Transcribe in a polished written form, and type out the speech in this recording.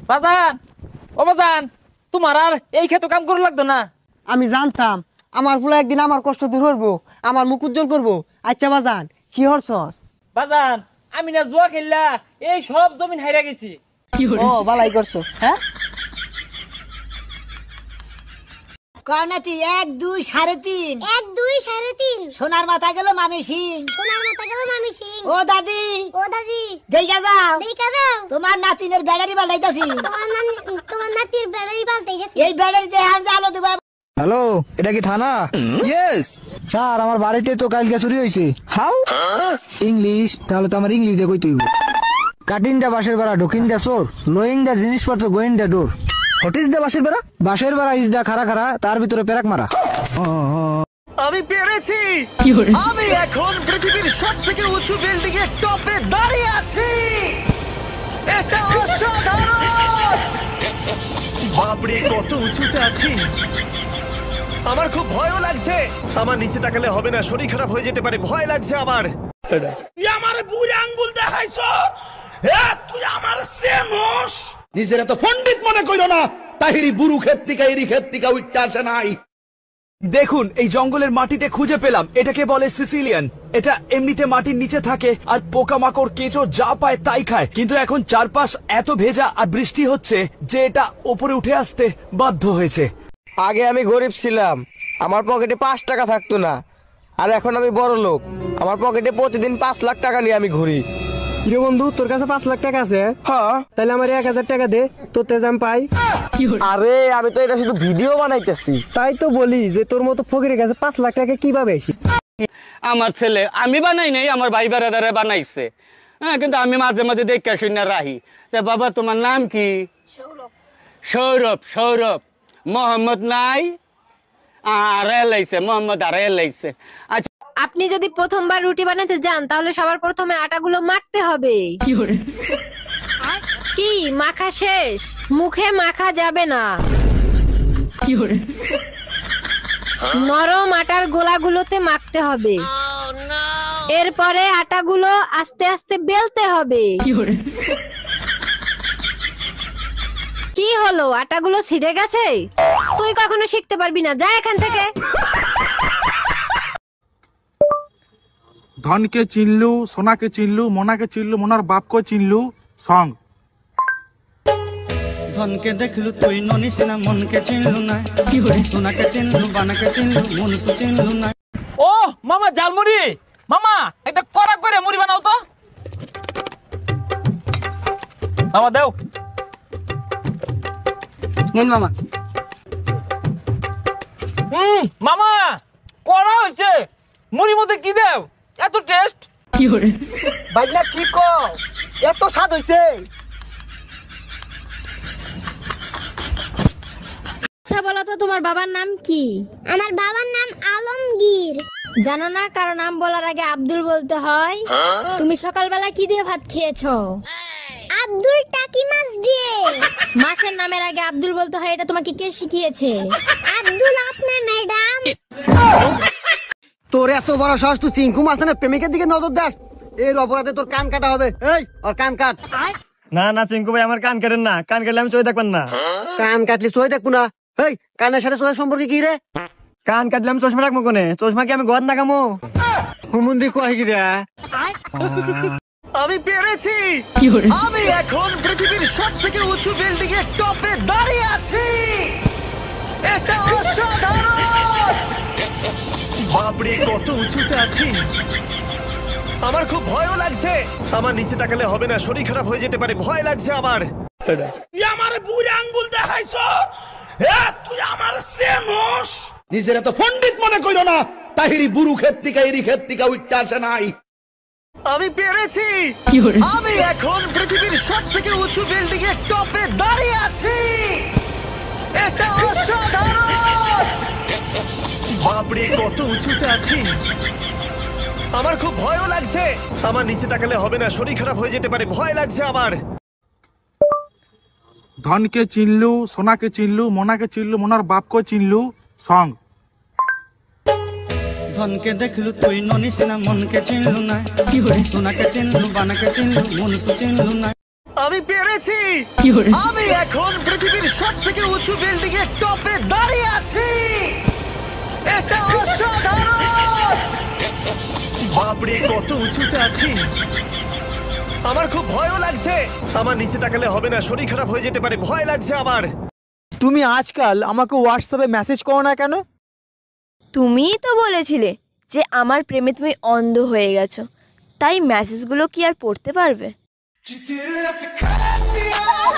বাজান ও বাজান, তোমার আর এই ক্ষেত কাম করে লাগতো না। আমি জানতাম আমার ফুলা একদিন আমার কষ্ট দূর করবো, আমার মুখ উজ্জ্বল করবো। আচ্ছা বাজান, কি হরছস? বাজান আমি না জুয়া খেললা এই সব জমিন হাইরা গেছি। ও বালাই করছো। হ্যাঁ কনাতি 1 2 3.5 1 2 3.5 সোনার মাথা গেল মামি সিং। সোনার মাথা গেল মামি সিং। ও দাদি দেখা যাও তোমার নাতিনের ব্যাটারি পাল্টাইতাছি। তোমার নাতির ব্যাটারি পাল্টাই গেছে। এই ব্যাটারিতে হ্যাঁ আলো দিবা। হ্যালো, এটা কি থানা? ইয়েস স্যার, আমার বাড়িতে তো কালকে চুরি হয়েছে। হাউ? ইংলিশ? তাহলে তো আমার ইংলিশ দিয়ে কইতে হইব। কাটিং দা বাঁশের বেড়া, ঢুকিং দা চোর, লোয়িং দা জিনিসপত্র, going the door. What is the বাঁশের বেড়া? বাঁশের বেড়া ইজ দা খাড়া খাড়া, তার ভিতরে পেরাক মারা। আমি পেরেছি। আমি এখন পৃথিবীর সবথেকে উঁচু বিল্ডিং এর টপে দাঁড়িয়ে আছি। এটা অসাধারণ। বাপরে কত উঁচুতে আছি। আমার খুব ভয়ও লাগছে। আমার নিচে তাকালে হবে না, শরীর খারাপ হয়ে যেতে পারে, ভয় লাগছে আমার। তুই আমার বুড়ি আঙ্গুল দেখাইছ, তুই আমার সেনস। নিজের তো পণ্ডিত মনে কইরো না। তাহিরি বুড়ু ক্ষেত্রিকা এরি ক্ষেত্রিকা উঠতে আসে নাই। দেখুন, এই জঙ্গলের মাটিতে খুঁজে পেলাম, এটাকে বলে সিসিলিয়ান। এটা এমনিতে মাটির নিচে থাকে আর পোকামাকড় কেঁচো যা পায় তাই খায়, কিন্তু এখন চারপাশ এত ভেজা আর বৃষ্টি হচ্ছে যে এটা উপরে উঠে আসতে বাধ্য হয়েছে। আগে আমি গরিব ছিলাম, আমার পকেটে 5 টাকা থাকতো না। আর এখন আমি বড় লোক, আমার পকেটে প্রতিদিন 5 লাখ টাকা নিয়ে আমি ঘুরি। প্রিয় বন্ধু, তোর কাছে 5 লাখ টাকা আছে? হ্যাঁ। তাহলে আমার 1000 টাকা দে, তোর তেজাম পাই। আরে আমি তো এটা শুধু ভিডিও বানাইতেছি। তাই তো বলি যে তোর মতো ফকিরের কাছে 5 লাখ টাকা কিভাবে আসি? আমার ছেলে আমি বানাই নাই, আমার ভাই বেড়াদারে বানাইছে। হ্যাঁ, কিন্তু আমি মাঝে মাঝে দেখে শুনে রাহি। তা বাবা তোমার নাম কি? সৌরভ। সৌরভ মোহাম্মদ নাই, আর এলাইছে মোহাম্মদ, আর এলাইছে। আচ্ছা, আপনি যদি প্রথমবার রুটি বানাতে যান তাহলে সবার প্রথমে আটাগুলো মাখতে হবে। কি মাখা শেষ? মুখে মাখা যাবে না। নরম আটার গোলাগুলোতে মাখতে হবে। এরপরে আটাগুলো আস্তে আস্তে বেলতে হবে। কি হলো, আটাগুলো ছিঁড়ে গেছে? তুই কখনো শিখতে পারবি না, যা এখান থেকে। ধনকে চিনলু, সোনাকে চিনলু, মোনাকে চিনলু, মোনার বাপকে চিনলু। সং ধনকে দেখলু তুই ননিস না, মনকে চিনলু না। সোনাকে চিনলু, বানাকে চিনলু, মনুষ্য চিনলু না। ও মামা, জালমুড়ি। মামা একটা কড়া করে মুড়ি বানাও তো। মামা দেও। নেন মামা। মামা কড়া হয়েছে, মুড়ির মধ্যে কি দেও? এত টেস্ট। বাইলা কি কও, এত স্বাদ হইছে? আচ্ছা বলো তো, তোমার বাবার নাম কি? আমার বাবার নাম আলমগীর। জানো না কারো নাম বলার আগে আব্দুল বলতে হয়? তুমি সকালবেলা কি দিয়ে ভাত খেয়েছো? আব্দুল টাকি মাছ দিয়ে। মাছের নামের আগে আব্দুল বলতে হয়, এটা তোমাকে কে শিখিয়েছে? আব্দুল আপনার ম্যাডাম। তোর এত বড় সাহস, তুই চিঙ্কু মাস্তানের প্রেমিকের দিকে নজর দাস? এর অপরাধে তোর কান কাটা হবে। এই ওর কান কাট। না না চিঙ্কু ভাই, আমার কান কাটেন না। কান কাটলে আমি চোখে দেখবেন না। কান কাটলি চোখে দেখবো না? এই কানের সাথে চোখের সম্পর্কে কি রে? কান কাটলে আমি চশমা রাখবো কোনে? চশমা কি আমি ঘর নাকামো? হুমুন্দি কয় কি রে? আমি পেরেছি। আমি এখন পৃথিবীর সবথেকে উঁচু বিল্ডিং এর টপে দাঁড়িয়ে আছি। এটা অসাধারণ। বাপরে কত উঁচুতে আছি। আমার খুব ভয়ও লাগছে। আমার নিচে তাকালে হবে না, শরীর খারাপ হয়ে যেতে পারে, ভয় লাগছে আমার। তুই আমার বুড়ি আঙ্গুল দেখাইছ, তুই আমার সেনস। নিজের তো পণ্ডিত মনে কইরো না। তাহিরি বুড়ু ক্ষেত্রিকা এরি ক্ষেত্রিকা উঠতে আসে নাই। আমি পেরেছি। আমি এখন পৃথিবীর সবথেকে উঁচু বিল্ডিং এর টপে দাঁড়িয়ে আছি। এটা অসাধারণ। বাপরে কত উঁচুতে আছি। আমার খুব ভয়ও লাগছে। আমার নিচে তাকালে হবে না, শরীর খারাপ হয়ে যেতে পারে, ভয় লাগছে আমার। ধনকে চিনলু, সোনাকে চিনলু, মোনাকে চিনলু, মোনার বাপকে চিনলু। সং ধনকে দেখলু তুই ননিস না, মনকে চিনলু না। সোনাকে চিনলু, বানাকে চিনলু, মনুষ্য চিনলু না। আমি পেরেছি। আমি এখন পৃথিবীর সবথেকে উঁচু বিল্ডিং এর টপে দাঁড়িয়ে আছি। এটা অসাধারণ। বাপরে কত উঁচুতে আছি। আমার খুব ভয়ও লাগছে। আমার নিচে তাকালে হবে না, শরীর খারাপ হয়ে যেতে পারে, ভয় লাগছে আমার। তুমি আজকাল আমাকে হোয়াটসঅ্যাপে মেসেজ করো না কেন? তুমিই তো বলেছিলে যে আমার প্রেমে তুমি অন্ধ হয়ে গেছো, তাই মেসেজগুলো কি আর পড়তে পারবে? You didn't have to cut me off.